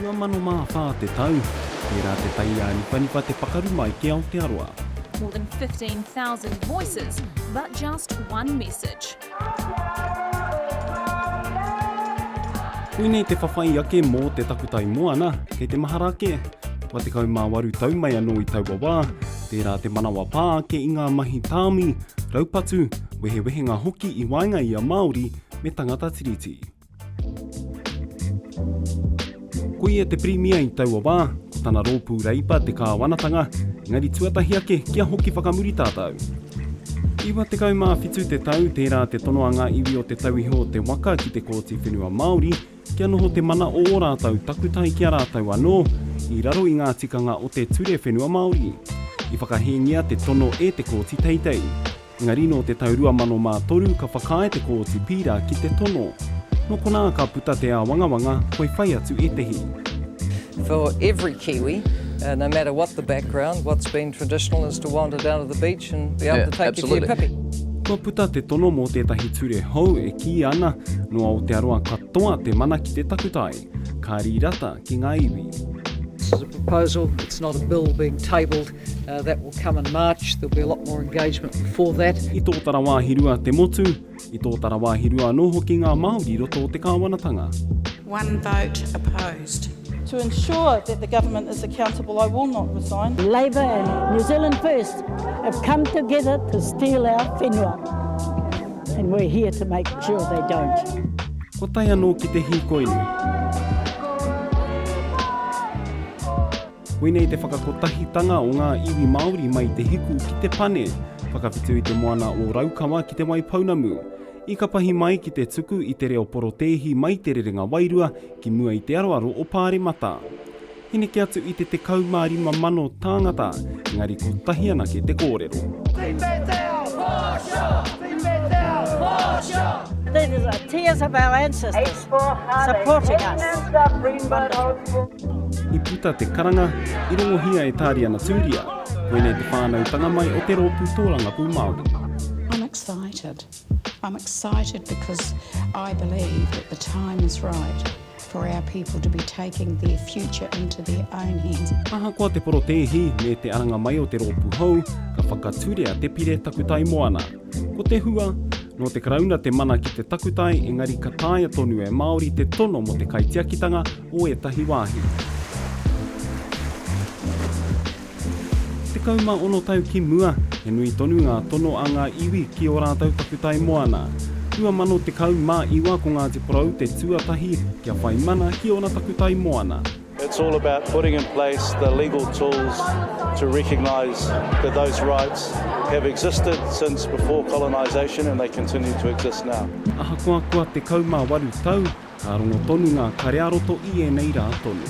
Ua mano maa whaa te tau, pērā te taia nipa te pakaru mai ke Aotearoa. More than 15,000 voices, but just one message. Koinei te whawhai ake mō te takutai moana, kei te maharake. Wa te kaumāwaru tau mai anō I Tauwawa, tērā te manawa pā ake I ngā mahi tāmi, raupatu, wehewehenga hoki I waenga I a Māori me tangata tiriti. Koe te primia I Tauwawa, ko tana rōpū reipa te kāwanatanga, engari tuatahi ake kia hoki whakamuri tātou. Iwa te kaumāwhitu te tau, tērā te tonoanga iwi o te tauiho te waka ki te kōti whenua Māori, kia noho te mana o rātau takutai kia rātau anō, I raro I ngā tikanga o te ture whenua Māori. I whakahengia te tono e te kōti teitei. Engari no te taurua mano mā toru ka whakae te kōti pīra ki te tono. No kona ka puta te a wangawanga koe whai atu e tehi. For every Kiwi, no matter what the background, what's been traditional is to wander down to the beach and be able to take you to your pipi. Kua puta te tono mō tētahi ture hou e ki ana no Aotearoa katoa te mana ki te takutai. Ka rirata ki ngā iwi. This is a proposal, it's not a bill being tabled. That will come in March. There'll be a lot more engagement before that. I tō tarawā hirua te motu, I tō tarawā hirua noho ki ngā Māori roto o te kāwanatanga. One vote opposed. To ensure that the government is accountable, I will not resign. Labour and New Zealand First have come together to steal our whenua. And we're here to make sure they don't. Ko tai anō ki te hīkoinui. Koinei te whakakotahitanga o ngā iwi Māori mai te hiku ki te pane, whakawhitu I te moana o Raukawa ki te Waipounamu. I ka pahi mai ki te tuku I te reo porotehi mai te rerenga wairua ki mua I te aroaro o Pāremata. Hine ki atu I te kaumārima mano tāngata, engari ko tahi ana ke te kōrero. These are the tears of our ancestors supporting us. I puta te karanga, I rongohia e tāri ana tūria, koenei te whānau tanga mai o te rōpū tōranga pū Māori. I'm excited. I'm excited because I believe that the time is right for our people to be taking their future into their own hands. Aha koa te porotehi me te aranga mai o te rōpū hou, ka whakaturea te pire takutai moana. Ko te hua, no te karauna te mana ki te takutai, engari ka tāia tonu e Māori te tono mo te kaitiakitanga o etahi wāhi. Te kauma ono tau ki mua, he nui tonu ngā tono a ngā iwi ki o rātau takutai moana. Ua mano te kau mā iwa ko ngā te porau te tuatahi kia whai mana ki ona takutai moana. It's all about putting in place the legal tools to recognise that those rights have existed since before colonisation and they continue to exist now. Aha koa te kau mā waru tau, ka rongo tonu ngā karearoto I e nei rā tonu.